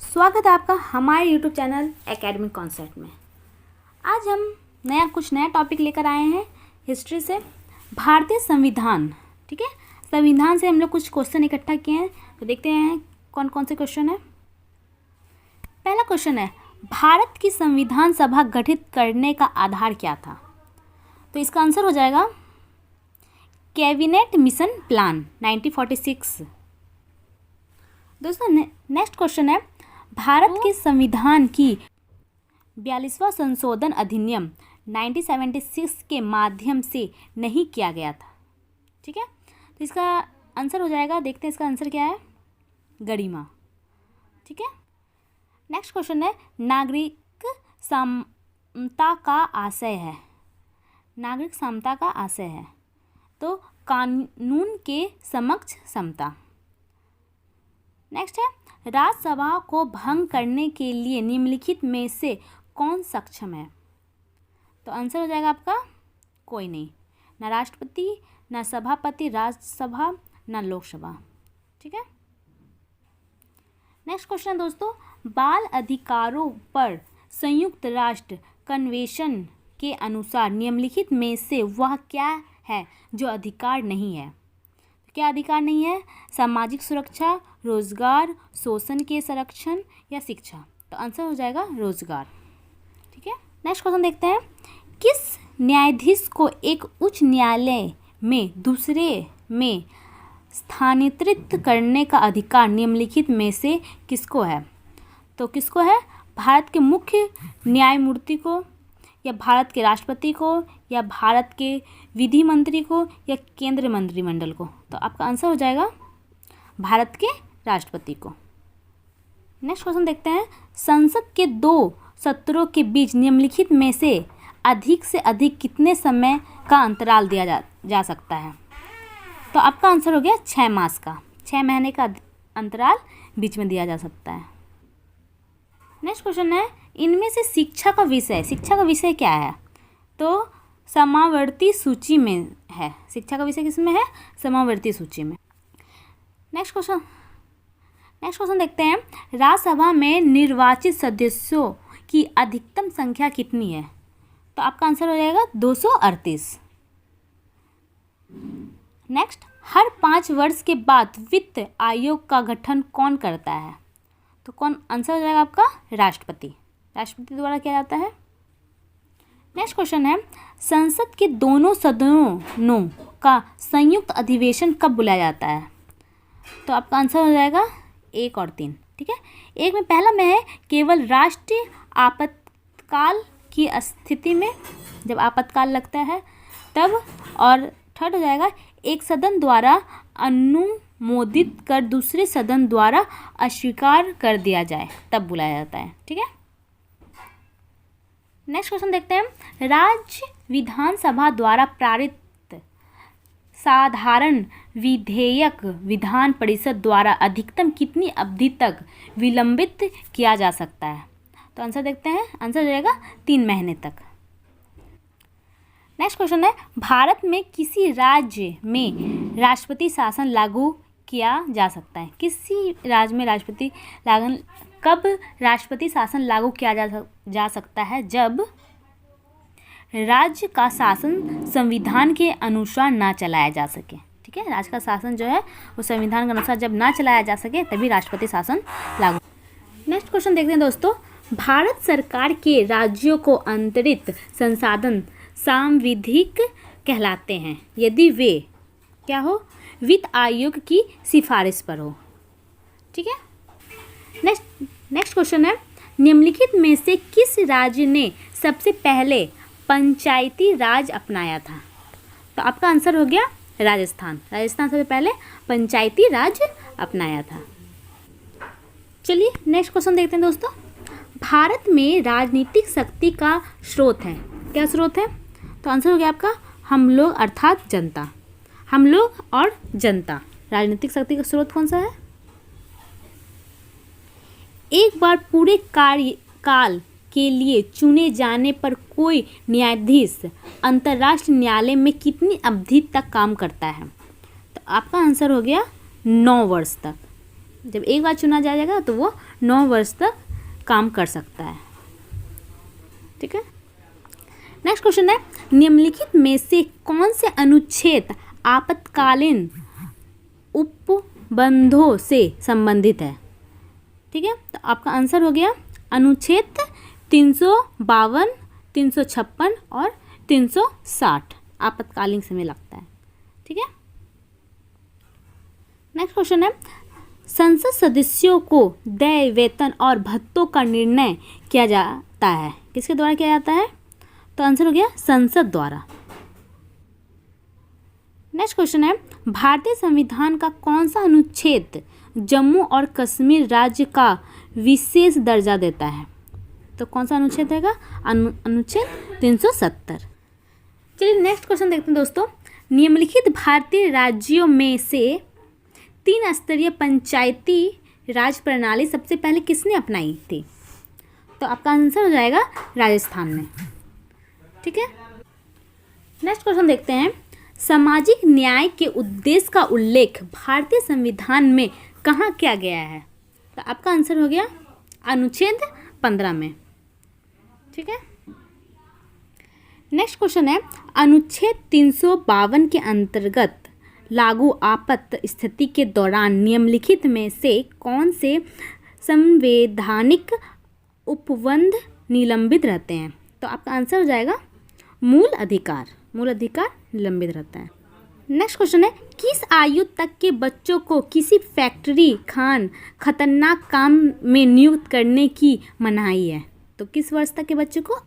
स्वागत है आपका हमारे YouTube चैनल एकेडमिक कॉन्सेप्ट में। आज हम कुछ नया टॉपिक लेकर आए हैं हिस्ट्री से, भारतीय संविधान। ठीक है, संविधान से हम लोग कुछ क्वेश्चन इकट्ठा किए हैं, तो देखते हैं कौन कौन से क्वेश्चन है। पहला क्वेश्चन है, भारत की संविधान सभा गठित करने का आधार क्या था? तो इसका आंसर हो जाएगा कैबिनेट मिशन प्लान 1946। दोस्तों नेक्स्ट क्वेश्चन है, भारत के संविधान की 42वां संशोधन अधिनियम 1976 के माध्यम से नहीं किया गया था। ठीक है, तो इसका आंसर हो जाएगा, देखते हैं इसका आंसर क्या है, गरिमा। ठीक है, नेक्स्ट क्वेश्चन है, नागरिक समता का आशय है। नागरिक समता का आशय है तो कानून के समक्ष समता। नेक्स्ट है, राज्यसभा को भंग करने के लिए निम्नलिखित में से कौन सक्षम है? तो आंसर हो जाएगा आपका कोई नहीं, ना राष्ट्रपति, ना सभापति राज्यसभा, ना लोकसभा। ठीक है, नेक्स्ट क्वेश्चन दोस्तों, बाल अधिकारों पर संयुक्त राष्ट्र कन्वेंशन के अनुसार निम्नलिखित में से वह क्या है जो अधिकार नहीं है? क्या अधिकार नहीं है? सामाजिक सुरक्षा, रोजगार, शोषण के संरक्षण या शिक्षा। तो आंसर हो जाएगा रोजगार। ठीक है, नेक्स्ट क्वेश्चन देखते हैं, किस न्यायाधीश को एक उच्च न्यायालय में दूसरे में स्थानांतरित करने का अधिकार निम्नलिखित में से किसको है? तो किसको है? भारत के मुख्य न्यायमूर्ति को, या भारत के राष्ट्रपति को, या भारत के विधि मंत्री को, या केंद्रीय मंत्रिमंडल को। तो आपका आंसर हो जाएगा भारत के राष्ट्रपति को। नेक्स्ट क्वेश्चन देखते हैं, संसद के 2 सत्रों के बीच निम्नलिखित में से अधिक कितने समय का अंतराल दिया जा सकता है? तो आपका आंसर हो गया 6 मास का, 6 महीने का अंतराल बीच में दिया जा सकता है। नेक्स्ट क्वेश्चन है, इनमें से शिक्षा का विषय क्या है? तो समावर्ती सूची में है। शिक्षा का विषय किसमें है? समावर्ती सूची में। नेक्स्ट क्वेश्चन देखते हैं, राज्यसभा में निर्वाचित सदस्यों की अधिकतम संख्या कितनी है? तो आपका आंसर हो जाएगा 238। नेक्स्ट, हर 5 वर्ष के बाद वित्त आयोग का गठन कौन करता है? तो कौन? आंसर हो जाएगा आपका राष्ट्रपति द्वारा किया जाता है। नेक्स्ट क्वेश्चन है, संसद के दोनों सदनों का संयुक्त अधिवेशन कब बुलाया जाता है? तो आपका आंसर हो जाएगा 1 और 3। ठीक है, एक में पहला में है केवल राष्ट्रीय आपातकाल की स्थिति में, जब आपातकाल लगता है तब, और थर्ड हो जाएगा एक सदन द्वारा अनुमोदित कर दूसरे सदन द्वारा अस्वीकार कर दिया जाए तब बुलाया जाता है। ठीक है, नेक्स्ट क्वेश्चन देखते हैं, राज्य विधानसभा द्वारा पारित साधारण विधेयक विधान परिषद द्वारा अधिकतम कितनी अवधि तक विलंबित किया जा सकता है? तो आंसर देखते हैं, आंसर हो जाएगा 3 महीने तक। नेक्स्ट क्वेश्चन है, भारत में किसी राज्य में राष्ट्रपति शासन लागू किया जा सकता है? किसी राज्य में कब राष्ट्रपति शासन लागू किया जा सकता है? जब राज्य का शासन संविधान के अनुसार ना चलाया जा सके। ठीक है, राज्य का शासन जो है वो संविधान के अनुसार जब ना चलाया जा सके तभी राष्ट्रपति शासन लागू। नेक्स्ट क्वेश्चन देखते हैं दोस्तों, भारत सरकार के राज्यों को अंतरित संसाधन सांविधिक कहलाते हैं यदि वे क्या हो? वित्त आयोग की सिफारिश पर हो। ठीक है, नेक्स्ट क्वेश्चन है, निम्नलिखित में से किस राज्य ने सबसे पहले पंचायती राज अपनाया था? तो आपका आंसर हो गया राजस्थान सबसे पहले पंचायती राज अपनाया था। चलिए नेक्स्ट क्वेश्चन देखते हैं दोस्तों, भारत में राजनीतिक शक्ति का स्रोत है। क्या स्रोत है? तो आंसर हो गया आपका हम लोग अर्थात जनता। हम लोग और जनता, राजनीतिक शक्ति का स्रोत कौन सा है? एक बार पूरे कार्यकाल के लिए चुने जाने पर कोई न्यायाधीश अंतर्राष्ट्रीय न्यायालय में कितनी अवधि तक काम करता है? तो आपका आंसर हो गया 9 वर्ष तक। जब एक बार चुना जाएगा तो वो 9 वर्ष तक काम कर सकता है। ठीक है, नेक्स्ट क्वेश्चन है, निम्नलिखित में से कौन से अनुच्छेद आपातकालीन उपबंधों से संबंधित है? ठीक है, तो आपका आंसर हो गया अनुच्छेद 352, 356 और 360 आपातकालीन समय लगता है। ठीक है, नेक्स्ट क्वेश्चन है, संसद सदस्यों को देय वेतन और भत्तों का निर्णय किया जाता है, किसके द्वारा किया जाता है? तो आंसर हो गया संसद द्वारा। नेक्स्ट क्वेश्चन है, भारतीय संविधान का कौन सा अनुच्छेद जम्मू और कश्मीर राज्य का विशेष दर्जा देता है? तो कौन सा अनुच्छेद रहेगा? अनुच्छेद 370। चलिए नेक्स्ट क्वेश्चन देखते हैं दोस्तों, निम्नलिखित भारतीय राज्यों में से 3 स्तरीय पंचायती राज प्रणाली सबसे पहले किसने अपनाई थी? तो आपका आंसर हो जाएगा राजस्थान में। ठीक है, नेक्स्ट क्वेश्चन देखते हैं, सामाजिक न्याय के उद्देश्य का उल्लेख भारतीय संविधान में कहाँ किया गया है? तो आपका आंसर हो गया अनुच्छेद 15 में। ठीक है, नेक्स्ट क्वेश्चन है, अनुच्छेद 352 के अंतर्गत लागू आपात स्थिति के दौरान निम्नलिखित में से कौन से संवैधानिक उपबंध निलंबित रहते हैं? तो आपका आंसर हो जाएगा मूल अधिकार निलंबित रहता है। नेक्स्ट क्वेश्चन है, किस आयु तक के बच्चों को किसी फैक्ट्री खान खतरनाक काम में नियुक्त करने की मनाही है? तो किस वर्ष तक के बच्चों को?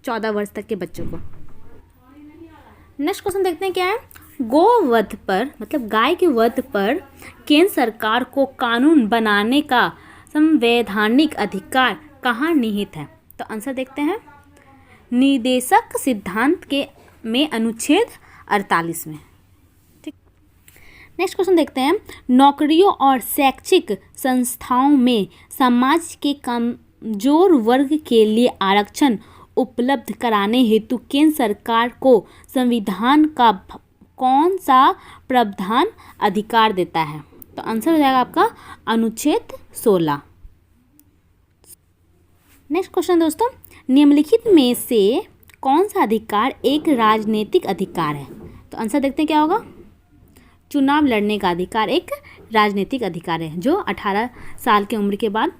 14 वर्ष तक के बच्चों को। नेक्स्ट क्वेश्चन देखते हैं क्या है, गोवध पर मतलब गाय के वध पर केंद्र सरकार को कानून बनाने का संवैधानिक अधिकार कहाँ निहित है? तो आंसर देखते हैं निर्देशक सिद्धांत के में अनुच्छेद 48 में। ठीक, नेक्स्ट क्वेश्चन देखते हैं, नौकरियों और शैक्षिक संस्थाओं में समाज के कमजोर वर्ग के लिए आरक्षण उपलब्ध कराने हेतु केंद्र सरकार को संविधान का कौन सा प्रावधान अधिकार देता है? तो आंसर हो जाएगा आपका अनुच्छेद 16। नेक्स्ट क्वेश्चन दोस्तों, निम्नलिखित में से कौन सा अधिकार एक राजनीतिक अधिकार है? तो आंसर देखते हैं क्या होगा? चुनाव लड़ने का अधिकार एक राजनीतिक अधिकार है जो 18 साल की उम्र के बाद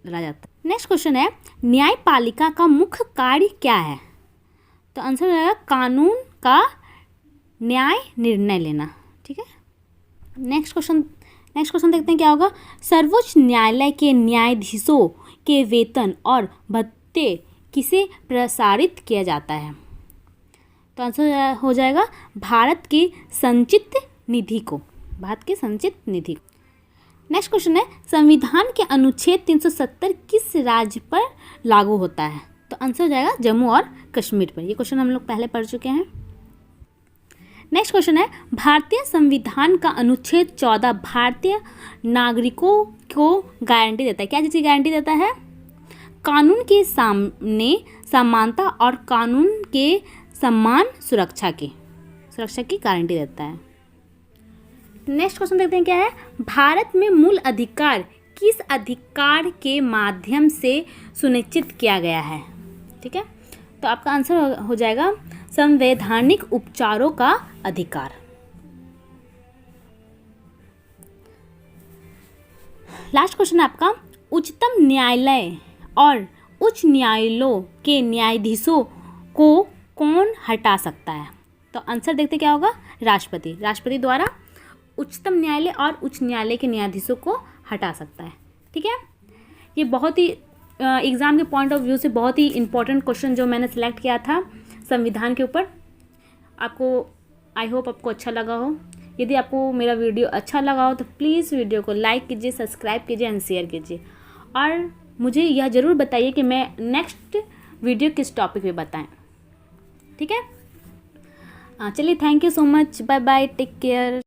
लड़ा जाता है। नेक्स्ट क्वेश्चन है, न्यायपालिका का मुख्य कार्य क्या है? तो आंसर हो जाएगा कानून का न्याय निर्णय लेना। ठीक है, नेक्स्ट क्वेश्चन देखते हैं क्या होगा, सर्वोच्च न्यायालय के न्यायाधीशों के वेतन और भत्ते किसे प्रसारित किया जाता है? तो आंसर हो जाएगा भारत की संचित निधि को। नेक्स्ट क्वेश्चन है, संविधान के अनुच्छेद 370 किस राज्य पर लागू होता है? तो आंसर हो जाएगा जम्मू और कश्मीर पर। ये क्वेश्चन हम लोग पहले पढ़ चुके हैं। नेक्स्ट क्वेश्चन है, भारतीय संविधान का अनुच्छेद 14 भारतीय नागरिकों को गारंटी देता है, क्या चीज़ की गारंटी देता है? कानून के सामने समानता और कानून के समान सुरक्षा की गारंटी देता है। नेक्स्ट क्वेश्चन देखते हैं क्या है, भारत में मूल अधिकार किस अधिकार के माध्यम से सुनिश्चित किया गया है? ठीक है, तो आपका आंसर हो जाएगा संवैधानिक उपचारों का अधिकार। लास्ट क्वेश्चन है आपका, उच्चतम न्यायालय और उच्च न्यायालयों के न्यायाधीशों को कौन हटा सकता है? तो आंसर देखते क्या होगा, राष्ट्रपति द्वारा उच्चतम न्यायालय और उच्च न्यायालय के न्यायाधीशों को हटा सकता है। ठीक है, ये बहुत ही एग्ज़ाम के पॉइंट ऑफ व्यू से बहुत ही इंपॉर्टेंट क्वेश्चन जो मैंने सिलेक्ट किया था संविधान के ऊपर। आपको आई होप आपको अच्छा लगा हो। यदि आपको मेरा वीडियो अच्छा लगा हो तो प्लीज़ वीडियो को लाइक कीजिए, सब्सक्राइब कीजिए एंड शेयर कीजिए, और मुझे यह ज़रूर बताइए कि मैं नेक्स्ट वीडियो किस टॉपिक पे बताएं। ठीक है, चलिए, thank you so much, bye bye, take care.